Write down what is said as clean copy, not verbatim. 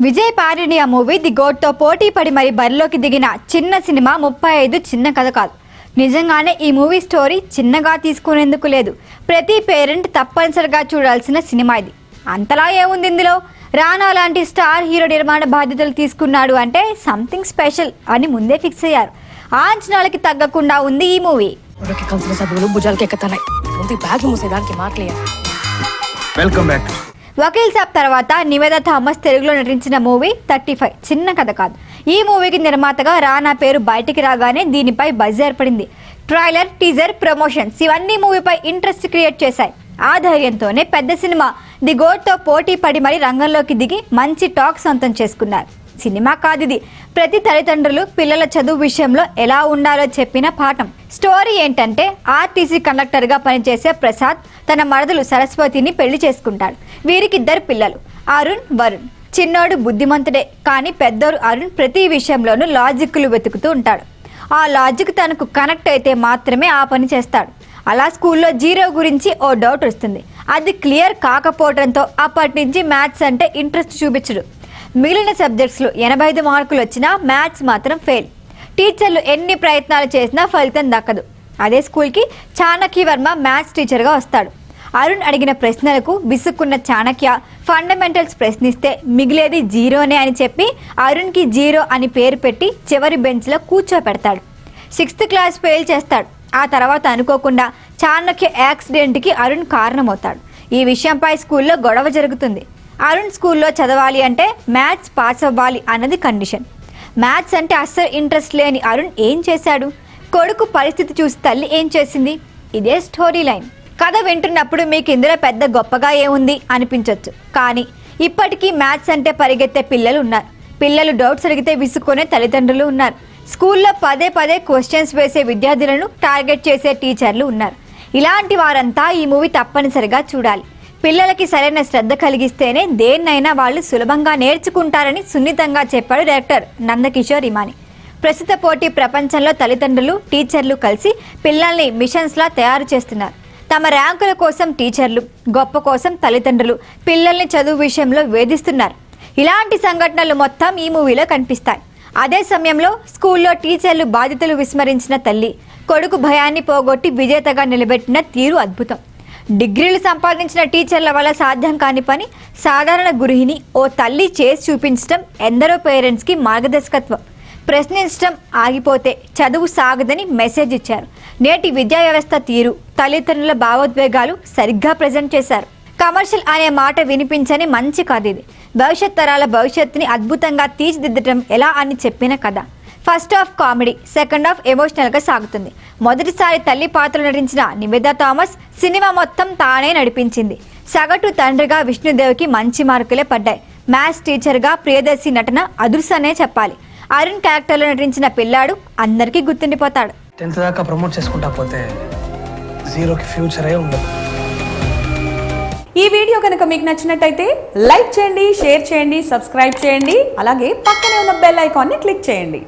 Vijay పారిడియా movie the గోడ్తో పోటీ పడి మరి బరిలోకి దిగిన చిన్న సినిమా 35 చిన్న కథ కాదు. నిజంగానే ఈ మూవీ స్టోరీ చిన్నగా తీసుకునేందుకు లేదు. ప్రతి పేరెంట్ తప్పనిసరిగా చూడాల్సిన సినిమా ఇది. అంతలా ఏముంది ఇందులో? రానా లాంటి స్టార్ హీరో నిర్మాణ బాధ్యతలు తీసుకున్నాడు అంటే సంథింగ్ స్పెషల్ అని ముందే ఫిక్స్ అయ్యారు. ఆ అంచనాలకి తగ్గకుండా ఉంది ఈ మూవీ. వకీల్ సాబ్ తర్వాత నివేదా థామస్ తెలుగులో నటించిన మూవీ 35 చిన్న కథ కాదు. ఈ మూవీకి నిర్మాతగా రానా పేరు బయటికి రాగానే దీనిపై బజ్ ఏర్పడింది. ట్రైలర్, టీజర్, ప్రమోషన్స్ ఇవన్నీ మూవీపై ఇంట్రెస్ట్ క్రియేట్ చేశాయి. ఆ ధైర్యంతోనే పెద్ద సినిమా ది గోడ్తో పోటీ పడి మరి రంగంలోకి దిగి మంచి టాక్ సొంతం చేసుకున్నారు. సినిమా కాదిది, ప్రతి తల్లిదండ్రులు పిల్లల చదువు విషయంలో ఎలా ఉండాలో చెప్పిన పాఠం. స్టోరీ ఏంటంటే ఆర్టీసీ కండక్టర్గా పనిచేసే ప్రసాద్ తన మరదలు సరస్వతిని పెళ్లి చేసుకుంటాడు. వీరికి 2 పిల్లలు, అరుణ్, వరుణ్. చిన్నోడు బుద్ధిమంతుడే, కానీ పెద్దోడు అరుణ్ ప్రతి విషయంలోనూ లాజిక్లు వెతుకుతూ ఉంటాడు. ఆ లాజిక్ తనకు కనెక్ట్ అయితే మాత్రమే ఆ పని చేస్తాడు. అలా స్కూల్లో జీరో గురించి ఓ డౌట్ వస్తుంది. అది క్లియర్ కాకపోవడంతో అప్పటి నుంచి మ్యాథ్స్ అంటే ఇంట్రెస్ట్ చూపించడు. మిగిలిన సబ్జెక్ట్స్లో 85 మార్కులు వచ్చినా మ్యాథ్స్ మాత్రం ఫెయిల్. టీచర్లు ఎన్ని ప్రయత్నాలు చేసినా ఫలితం దక్కదు. అదే స్కూల్కి చాణక్య వర్మ మ్యాథ్స్ టీచర్గా వస్తాడు. అరుణ్ అడిగిన ప్రశ్నలకు విసుక్కున్న చాణక్య ఫండమెంటల్స్ ప్రశ్నిస్తే మిగిలేది జీరోనే అని చెప్పి అరుణ్కి జీరో అని పేరు పెట్టి చివరి బెంచ్లో కూర్చోపెడతాడు. 6th క్లాస్ ఫెయిల్ చేస్తాడు. ఆ తర్వాత అనుకోకుండా చాణక్య యాక్సిడెంట్కి అరుణ్ కారణమవుతాడు. ఈ విషయంపై స్కూల్లో గొడవ జరుగుతుంది. అరుణ్ స్కూల్లో చదవాలి అంటే మ్యాథ్స్ పాస్ అవ్వాలి అన్నది కండిషన్. మ్యాథ్స్ అంటే అస్సలు ఇంట్రెస్ట్ లేని అరుణ్ ఏం చేశాడు? కొడుకు పరిస్థితి చూసి తల్లి ఏం చేసింది? ఇదే స్టోరీ లైన్. కథ వింటున్నప్పుడు మీకు ఇందులో పెద్ద గొప్పగా ఏముంది అనిపించవచ్చు. కానీ ఇప్పటికీ మ్యాథ్స్ అంటే పరిగెత్తే పిల్లలు ఉన్నారు. పిల్లలు డౌట్స్ అడిగితే విసుక్కునే తల్లిదండ్రులు ఉన్నారు. స్కూల్లో పదే క్వశ్చన్స్ వేసే విద్యార్థులను టార్గెట్ చేసే టీచర్లు ఉన్నారు. ఇలాంటి వారంతా ఈ మూవీ తప్పనిసరిగా చూడాలి. పిల్లలకి సరైన శ్రద్ధ కలిగిస్తేనే దేన్నైనా వాళ్ళు సులభంగా నేర్చుకుంటారని సున్నితంగా చెప్పాడు డైరెక్టర్ నందకిషోర్ ఇమాని. ప్రస్తుత పోటీ ప్రపంచంలో తల్లిదండ్రులు, టీచర్లు కలిసి పిల్లల్ని మిషన్స్లా తయారు చేస్తున్నారు. తమ ర్యాంకుల కోసం టీచర్లు, గొప్ప కోసం తల్లిదండ్రులు పిల్లల్ని చదువు విషయంలో వేధిస్తున్నారు. ఇలాంటి సంఘటనలు మొత్తం ఈ మూవీలో కనిపిస్తాయి. అదే సమయంలో స్కూల్లో టీచర్లు బాధ్యతలు విస్మరించిన తల్లి, కొడుకు భయాన్ని పోగొట్టి విజేతగా నిలబెట్టిన తీరు అద్భుతం. డిగ్రీలు సంపాదించిన టీచర్ల వల్ల సాధ్యం కాని పని సాధారణ గృహిణి ఓ తల్లి చేసి చూపించడం ఎందరో పేరెంట్స్కి మార్గదర్శకత్వం. ప్రశ్నించడం ఆగిపోతే చదువు సాగదని మెసేజ్ ఇచ్చారు. నేటి విద్యా వ్యవస్థ తీరు, తల్లిదండ్రుల భావోద్వేగాలు సరిగ్గా ప్రజెంట్ చేశారు. కమర్షియల్ అనే మాట వినిపించని మంచి కథ ఇది. భవిష్యత్ తరాల భవిష్యత్తుని అద్భుతంగా తీర్చిదిద్దడం ఎలా అని చెప్పిన కథ. First half comedy, second half ఎమోషనల్గా సాగుతుంది. మొదటిసారి తల్లి పాత్రలు నటించిన నివేదా థామస్ సినిమా మొత్తం తానే నడిపించింది. సగటు తండ్రిగా విష్ణుదేవ్కి మంచి మార్కులే పడ్డాయి. మ్యాథ్స్ టీచర్గా ప్రియదర్శి నటన అదుర్సనే చెప్పాలి. అరుణ్ క్యారెక్టర్లో నటించిన పిల్లాడు అందరికీ గుర్తుండిపోతాడు. 10th దాకా ప్రమోట్ చేసుకుంటా పోతే జీరోకి ఫ్యూచరే ఉండదు. ఈ వీడియో కనుక మీకు నచ్చినట్టయితే లైక్ చేయండి, షేర్ చేయండి, సబ్స్క్రైబ్ చేయండి. అలాగే పక్కనే ఉన్న బెల్ ఐకాన్ని క్లిక్ చేయండి.